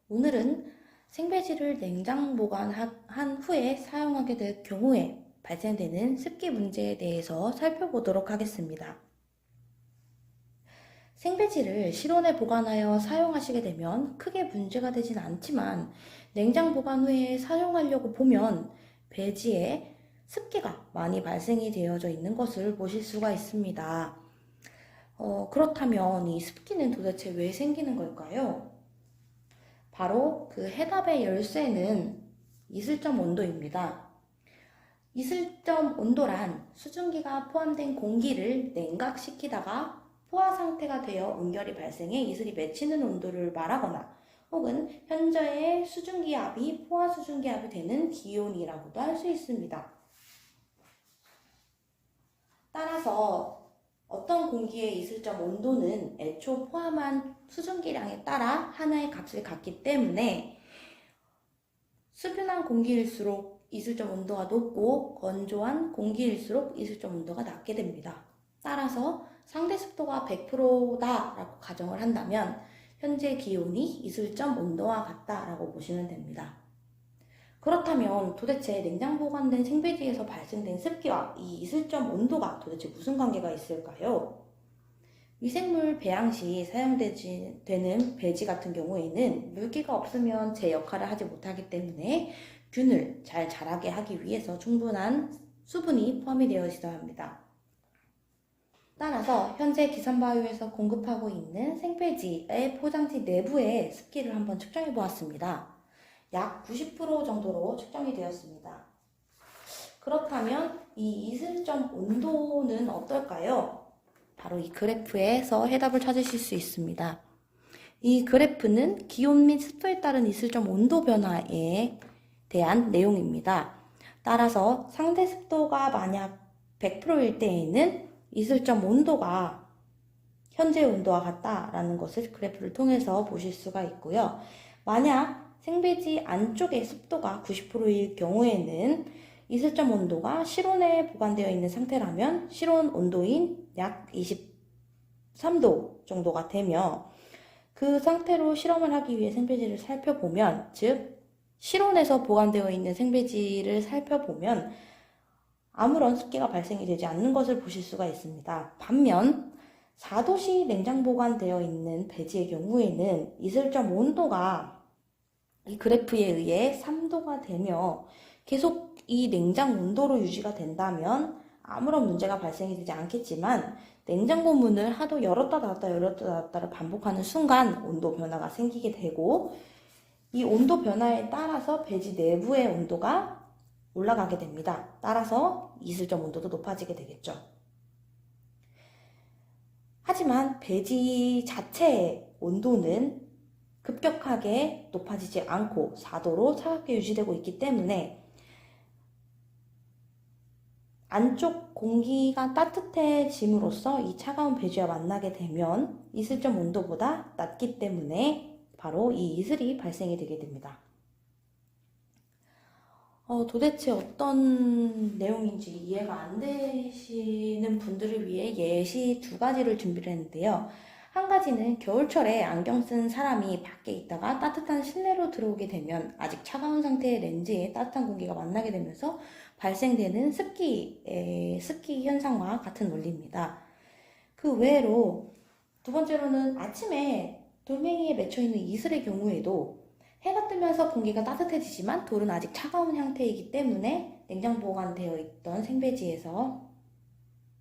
오늘은 생배지를 냉장 보관한 후에 사용하게 될 경우에 발생되는 습기 문제에 대해서 살펴보도록 하겠습니다. 생배지를 실온에 보관하여 사용하시게 되면 크게 문제가 되진 않지만 냉장 보관 후에 사용하려고 보면 배지에 습기가 많이 발생이 되어져 있는 것을 보실 수가 있습니다. 그렇다면 이 습기는 도대체 왜 생기는 걸까요? 바로 그 해답의 열쇠는 이슬점 온도입니다. 이슬점 온도란 수증기가 포함된 공기를 냉각시키다가 포화 상태가 되어 응결이 발생해 이슬이 맺히는 온도를 말하거나 혹은 현저의 수증기압이 포화 수증기압이 되는 기온이라고도 할 수 있습니다. 따라서 어떤 공기의 이슬점 온도는 애초 포함한 수증기량에 따라 하나의 값을 갖기 때문에 수분한 공기일수록 이슬점 온도가 높고 건조한 공기일수록 이슬점 온도가 낮게 됩니다. 따라서 상대 습도가 100%다라고 가정을 한다면 현재 기온이 이슬점 온도와 같다라고 보시면 됩니다. 그렇다면 도대체 냉장 보관된 생배지에서 발생된 습기와 이 이슬점 온도가 도대체 무슨 관계가 있을까요? 미생물 배양 시 사용되는 배지 같은 경우에는 물기가 없으면 제 역할을 하지 못하기 때문에 균을 잘 자라게 하기 위해서 충분한 수분이 포함이 되어 있어야 합니다. 따라서 현재 기선바이오에서 공급하고 있는 생배지의 포장지 내부의 습기를 한번 측정해 보았습니다. 약 90% 정도로 측정이 되었습니다. 그렇다면 이 이슬점 온도는 어떨까요? 바로 이 그래프에서 해답을 찾으실 수 있습니다. 이 그래프는 기온 및 습도에 따른 이슬점 온도 변화에 대한 내용입니다. 따라서 상대 습도가 만약 100%일 때에는 이슬점 온도가 현재 온도와 같다라는 것을 그래프를 통해서 보실 수가 있고요. 만약 생배지 안쪽의 습도가 90%일 경우에는 이슬점 온도가 실온에 보관되어 있는 상태라면 실온 온도인 약 23도 정도가 되며 그 상태로 실험을 하기 위해 생배지를 살펴보면 즉 실온에서 보관되어 있는 생배지를 살펴보면 아무런 습기가 발생이 되지 않는 것을 보실 수가 있습니다. 반면 4도씨 냉장 보관되어 있는 배지의 경우에는 이슬점 온도가 이 그래프에 의해 3도가 되며 계속 이 냉장 온도로 유지가 된다면 아무런 문제가 발생이 되지 않겠지만 냉장고 문을 하도 열었다 닫았다 열었다 닫았다를 반복하는 순간 온도 변화가 생기게 되고 이 온도 변화에 따라서 배지 내부의 온도가 올라가게 됩니다. 따라서 이슬점 온도도 높아지게 되겠죠. 하지만 배지 자체의 온도는 급격하게 높아지지 않고 4도로 차갑게 유지되고 있기 때문에 안쪽 공기가 따뜻해짐으로써 이 차가운 배지와 만나게 되면 이슬점 온도보다 낮기 때문에 바로 이 이슬이 발생이 되게 됩니다. 도대체 어떤 내용인지 이해가 안 되시는 분들을 위해 예시 2가지를 준비를 했는데요. 한 가지는 겨울철에 안경 쓴 사람이 밖에 있다가 따뜻한 실내로 들어오게 되면 아직 차가운 상태의 렌즈에 따뜻한 공기가 만나게 되면서 발생되는 습기 현상과 같은 원리입니다. 그 외로 두 번째로는 아침에 돌멩이에 맺혀있는 이슬의 경우에도 해가 뜨면서 공기가 따뜻해지지만 돌은 아직 차가운 상태이기 때문에 냉장 보관되어 있던 생배지에서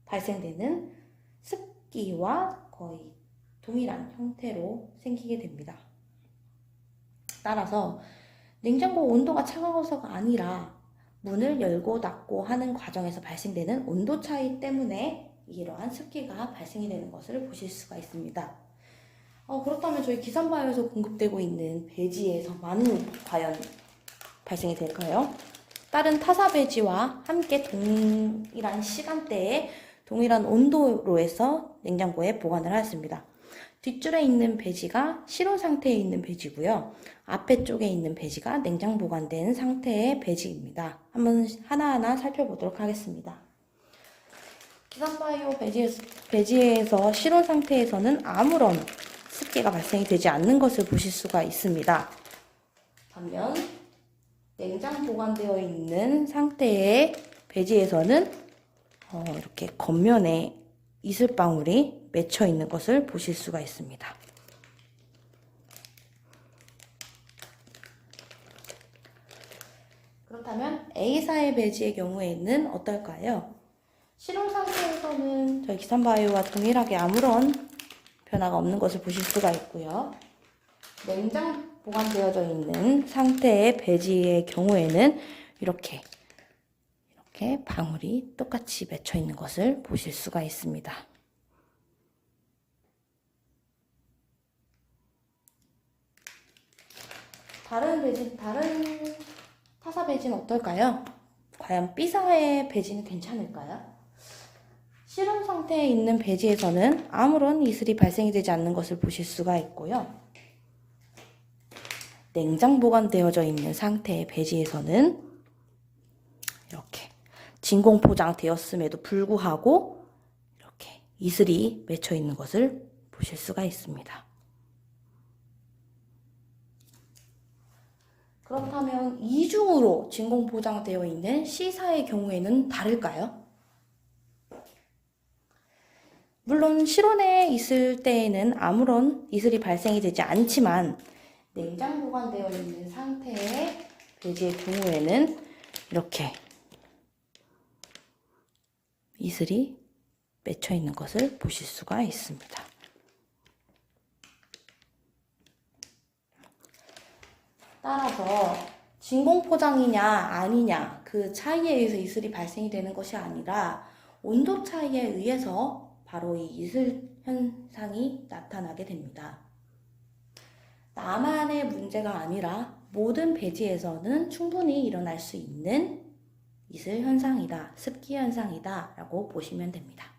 발생되는 습기와 거의 동일한 형태로 생기게 됩니다. 따라서 냉장고 온도가 차가워서가 아니라 문을 열고 닫고 하는 과정에서 발생되는 온도 차이 때문에 이러한 습기가 발생이 되는 것을 보실 수가 있습니다. 그렇다면 저희 기선바이오에서 공급되고 있는 배지에서만 과연 발생이 될까요? 다른 타사 배지와 함께 동일한 시간대에 동일한 온도로 해서 냉장고에 보관을 하였습니다. 뒷줄에 있는 배지가 실온 상태에 있는 배지고요. 앞에 쪽에 있는 배지가 냉장 보관된 상태의 배지입니다. 한번 하나하나 살펴보도록 하겠습니다. 기선바이오 배지에서 실온 상태에서는 아무런 습기가 발생이 되지 않는 것을 보실 수가 있습니다. 반면 냉장 보관되어 있는 상태의 배지에서는 이렇게 겉면에 이슬방울이 맺혀 있는 것을 보실 수가 있습니다. 그렇다면 A사의 배지의 경우에는 어떨까요? 실온 상태에서는 저희 기산바이오와 동일하게 아무런 변화가 없는 것을 보실 수가 있고요. 냉장 보관되어져 있는 상태의 배지의 경우에는 이렇게 방울이 똑같이 맺혀 있는 것을 보실 수가 있습니다. 다른 타사 배지는 어떨까요? 과연 B사의 배지는 괜찮을까요? 실온 상태에 있는 배지에서는 아무런 이슬이 발생이 되지 않는 것을 보실 수가 있고요. 냉장 보관되어져 있는 상태의 배지에서는 이렇게 진공 포장되었음에도 불구하고 이렇게 이슬이 맺혀 있는 것을 보실 수가 있습니다. 그렇다면 이중으로 진공 포장되어 있는 C사의 경우에는 다를까요? 물론 실온에 있을 때에는 아무런 이슬이 발생이 되지 않지만 냉장 보관되어 있는 상태의 배지의 경우에는 이렇게 이슬이 맺혀 있는 것을 보실 수가 있습니다. 따라서 진공 포장이냐 아니냐 그 차이에 의해서 이슬이 발생이 되는 것이 아니라 온도 차이에 의해서 바로 이 이슬 현상이 나타나게 됩니다. 나만의 문제가 아니라 모든 배지에서는 충분히 일어날 수 있는 이슬 현상이다, 습기 현상이다 라고 보시면 됩니다.